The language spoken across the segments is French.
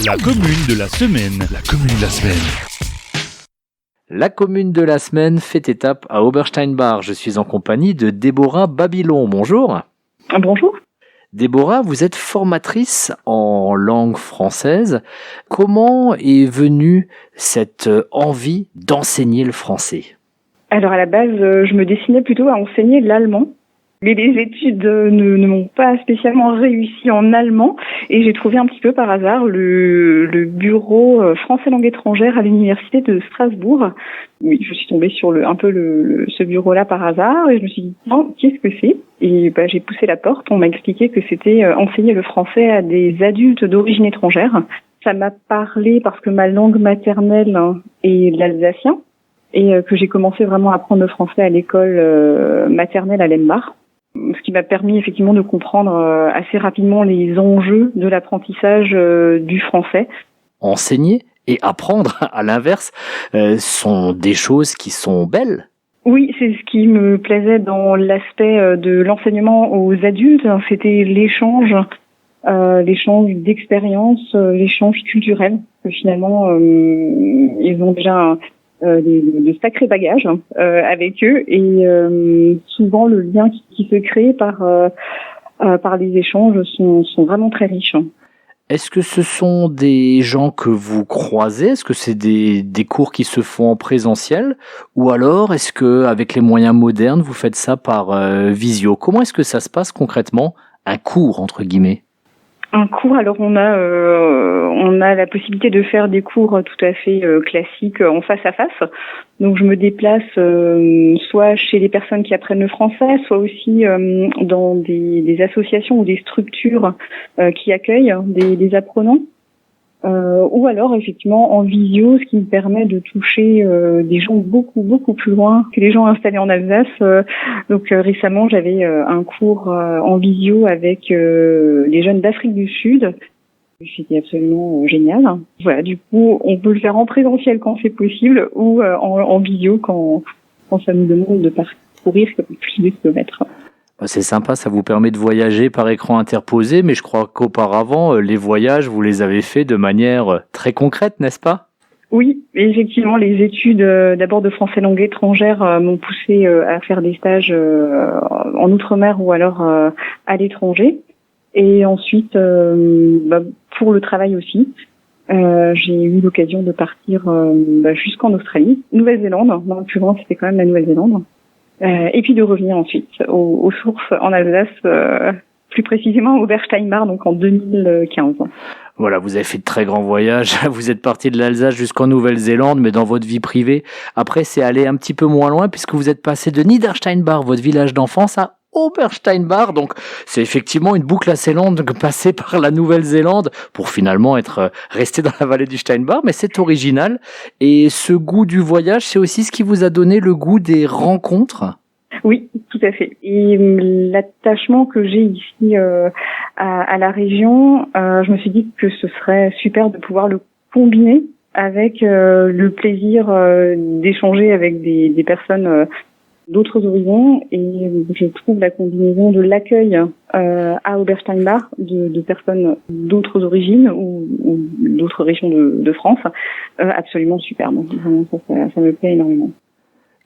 La commune de la semaine. La commune de la semaine. La commune de la semaine fait étape à Obersteinbach. Je suis en compagnie de Déborah Babylon. Bonjour. Bonjour. Déborah, vous êtes formatrice en langue française. Comment est venue cette envie d'enseigner le français ? Alors à la base, je me destinais plutôt à enseigner l'allemand. Les études ne m'ont pas spécialement réussi en allemand et j'ai trouvé un petit peu par hasard le bureau français langue étrangère à l'université de Strasbourg. Oui, je suis tombée sur ce bureau-là par hasard et je me suis dit non, qu'est-ce que c'est ? Et j'ai poussé la porte, on m'a expliqué que c'était enseigner le français à des adultes d'origine étrangère. Ça m'a parlé parce que ma langue maternelle est l'alsacien et que j'ai commencé vraiment à apprendre le français à l'école maternelle à Lembar. Ce qui m'a permis effectivement de comprendre assez rapidement les enjeux de l'apprentissage du français. Enseigner et apprendre, à l'inverse, sont des choses qui sont belles. Oui, c'est ce qui me plaisait dans l'aspect de l'enseignement aux adultes. C'était l'échange d'expériences, l'échange culturel. Que finalement, ils ont déjà de sacrés bagages avec eux et souvent le lien qui se crée par les échanges sont vraiment très riches. Est-ce que ce sont des gens que vous croisez ? Est-ce que c'est des cours qui se font en présentiel ? Ou alors est-ce que avec les moyens modernes vous faites ça par visio ? Comment est-ce que ça se passe concrètement, un cours entre guillemets ? Un cours, alors on a la possibilité de faire des cours tout à fait classiques en face à face. Donc je me déplace soit chez les personnes qui apprennent le français, soit aussi dans des associations ou des structures qui accueillent des apprenants. Ou alors effectivement en visio, ce qui me permet de toucher des gens beaucoup plus loin que les gens installés en Alsace. Donc récemment j'avais un cours en visio avec les jeunes d'Afrique du Sud. C'était absolument génial. Voilà, du coup on peut le faire en présentiel quand c'est possible ou en visio quand ça nous demande de parcourir plus de kilomètres. C'est sympa, ça vous permet de voyager par écran interposé, mais je crois qu'auparavant, les voyages, vous les avez faits de manière très concrète, n'est-ce pas ? Oui, effectivement, les études d'abord de français langue étrangère m'ont poussé à faire des stages en Outre-mer ou alors à l'étranger. Et ensuite, pour le travail aussi, j'ai eu l'occasion de partir jusqu'en Australie, Nouvelle-Zélande. Non, le plus grand, c'était quand même la Nouvelle-Zélande. Et puis de revenir ensuite aux sources en Alsace, plus précisément au Obersteinbach, donc en 2015. Voilà, vous avez fait de très grands voyages, vous êtes parti de l'Alsace jusqu'en Nouvelle-Zélande, mais dans votre vie privée, après c'est allé un petit peu moins loin puisque vous êtes passé de Niedersteinbach, votre village d'enfance, à Obersteinbach, donc c'est effectivement une boucle assez longue de passer par la Nouvelle-Zélande pour finalement être resté dans la vallée du Steinbach, mais c'est original. Et ce goût du voyage, c'est aussi ce qui vous a donné le goût des rencontres ? Oui, tout à fait. Et l'attachement que j'ai ici à la région, je me suis dit que ce serait super de pouvoir le combiner avec le plaisir d'échanger avec des personnes d'autres horizons, et je trouve la combinaison de l'accueil à Obersteinbach de personnes d'autres origines ou d'autres régions de France absolument superbe. Vraiment, ça me plaît énormément.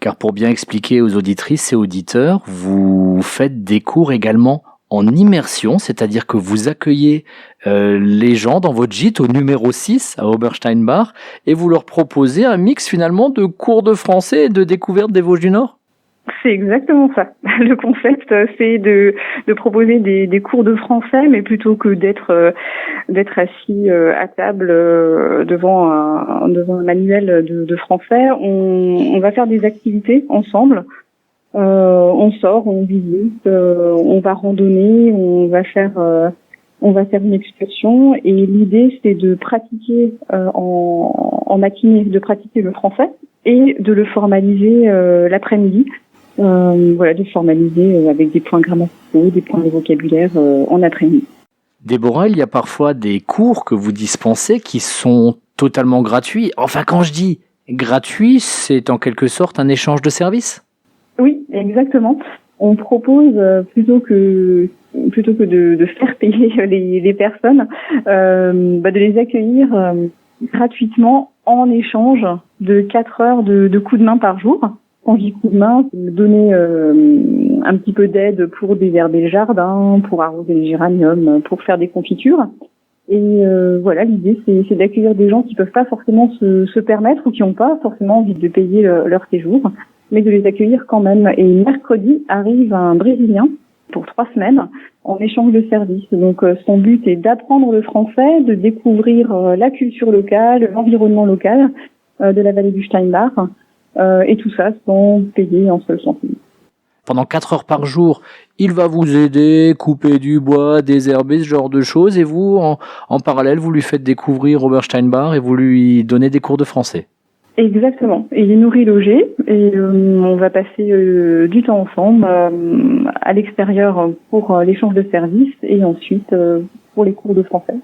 Car pour bien expliquer aux auditrices et auditeurs, vous faites des cours également en immersion, c'est-à-dire que vous accueillez les gens dans votre gîte au numéro 6 à Obersteinbach et vous leur proposez un mix finalement de cours de français et de découverte des Vosges du Nord. C'est exactement ça. Le concept, c'est de proposer des cours de français, mais plutôt que d'être assis à table devant un manuel de français, on va faire des activités ensemble. On sort, on visite, on va randonner, on va faire une excursion, et l'idée c'est de pratiquer en matinée, de pratiquer le français et de le formaliser l'après-midi. De formaliser avec des points grammaticaux, des points de vocabulaire en après-midi. Déborah, il y a parfois des cours que vous dispensez qui sont totalement gratuits. Enfin, quand je dis gratuit, c'est en quelque sorte un échange de services ? Oui, exactement. On propose plutôt que de faire payer les personnes, de les accueillir gratuitement en échange de 4 heures de coup de main par jour. Quand je dis coup de main, c'est donner un petit peu d'aide pour désherber le jardin, pour arroser les géraniums, pour faire des confitures. Et voilà, l'idée c'est d'accueillir des gens qui peuvent pas forcément se permettre ou qui n'ont pas forcément envie de payer leur séjour, mais de les accueillir quand même. Et mercredi arrive un Brésilien pour 3 semaines en échange de services. Donc son but est d'apprendre le français, de découvrir la culture locale, l'environnement local de la vallée du Steinbach, et tout ça sans payer un seul centime. Pendant 4 heures par jour, il va vous aider, couper du bois, désherber, ce genre de choses, et vous, en parallèle, vous lui faites découvrir Obersteinbach et vous lui donnez des cours de français. Exactement. Il est nourri, logé, et on va passer du temps ensemble à l'extérieur pour l'échange de services et ensuite pour les cours de français.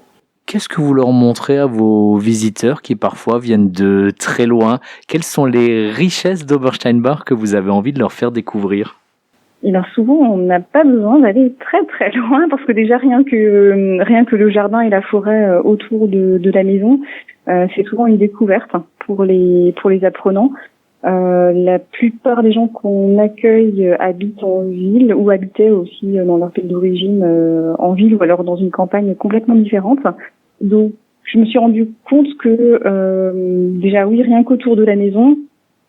Qu'est-ce que vous leur montrez à vos visiteurs qui parfois viennent de très loin? Quelles sont les richesses d'Obersteinbach que vous avez envie de leur faire découvrir? Et alors souvent, on n'a pas besoin d'aller très très loin parce que déjà rien que le jardin et la forêt autour de la maison, c'est souvent une découverte pour les apprenants. La plupart des gens qu'on accueille habitent en ville ou habitaient aussi dans leur pays d'origine en ville ou alors dans une campagne complètement différente. Donc je me suis rendu compte que déjà oui, rien qu'autour de la maison,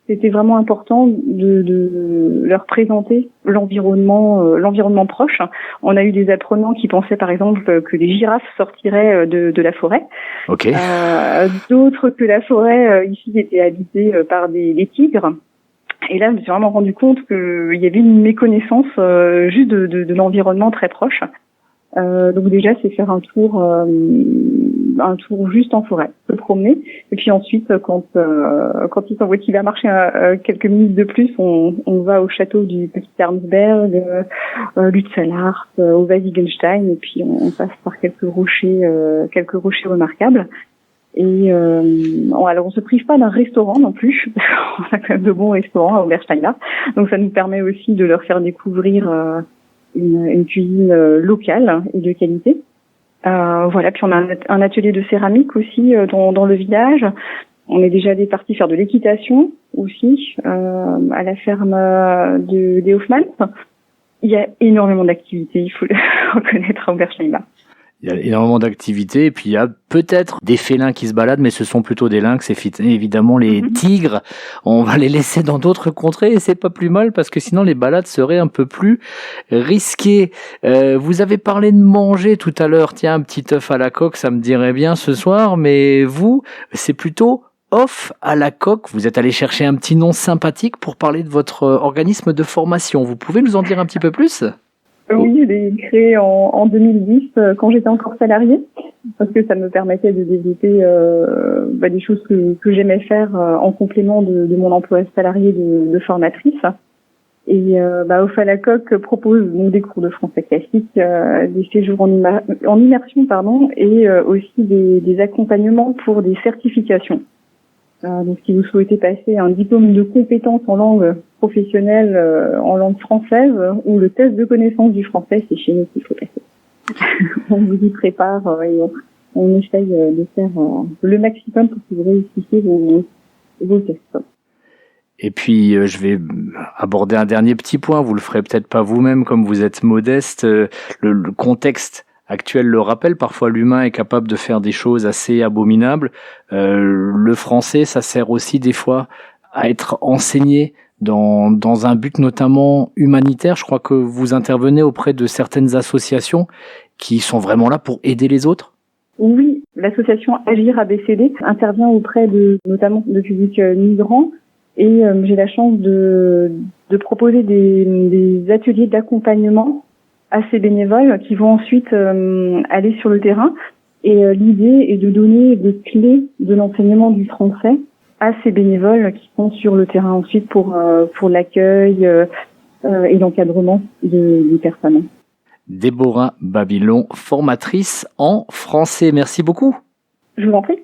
c'était vraiment important de leur présenter l'environnement proche. On a eu des apprenants qui pensaient par exemple que les girafes sortiraient de la forêt. Ok. D'autres que la forêt ici était habitée par des tigres. Et là, je me suis vraiment rendu compte qu'il y avait une méconnaissance juste de l'environnement très proche. Donc déjà, c'est faire un tour juste en forêt, se promener. Et puis ensuite, quand il s'envoie qu'il va marcher quelques minutes de plus, on va au château du Petit Arnsberg, Lützelhardt, au Vasigenstein, et puis on passe par quelques rochers remarquables. Et alors on se prive pas d'un restaurant non plus, on a quand même de bons restaurants à Obersteinbach. Donc ça nous permet aussi de leur faire découvrir une cuisine locale et de qualité. Voilà, puis on a un atelier de céramique aussi dans le village. On est déjà partis faire de l'équitation aussi à la ferme des Hofmanns. Il y a énormément d'activités, il faut le reconnaître à Obersteinbach. Il y a énormément d'activités et puis il y a peut-être des félins qui se baladent, mais ce sont plutôt des lynx. Évidemment, les tigres, on va les laisser dans d'autres contrées et c'est pas plus mal parce que sinon les balades seraient un peu plus risquées. Vous avez parlé de manger tout à l'heure. Tiens, un petit œuf à la coque, ça me dirait bien ce soir, mais vous, c'est plutôt off à la coque. Vous êtes allé chercher un petit nom sympathique pour parler de votre organisme de formation. Vous pouvez nous en dire un petit peu plus ? Oui, je l'ai créé en 2010 quand j'étais encore salariée parce que ça me permettait de développer des choses que j'aimais faire en complément de mon emploi salarié de formatrice. Et Off à la coque propose donc des cours de français classique, des séjours en immersion et aussi des accompagnements pour des certifications. Donc si vous souhaitez passer un diplôme de compétence en langue professionnelle, en langue française, ou le test de connaissance du français, c'est chez nous qu'il faut passer. On vous y prépare et on essaye de faire le maximum pour que vous réussissiez vos tests. Et puis, je vais aborder un dernier petit point. Vous le ferez peut-être pas vous-même comme vous êtes modeste. Le contexte actuel le rappelle. Parfois, l'humain est capable de faire des choses assez abominables. Le français, ça sert aussi des fois à être enseigné dans un but notamment humanitaire. Je crois que vous intervenez auprès de certaines associations qui sont vraiment là pour aider les autres. Oui, l'association Agir ABCD intervient auprès notamment de publics migrants. Et j'ai la chance de proposer des ateliers d'accompagnement à ces bénévoles qui vont ensuite aller sur le terrain. Et l'idée est de donner des clés de l'enseignement du français à ces bénévoles qui sont sur le terrain ensuite pour l'accueil et l'encadrement des personnes. Déborah Babylon, formatrice en français. Merci beaucoup. Je vous en prie.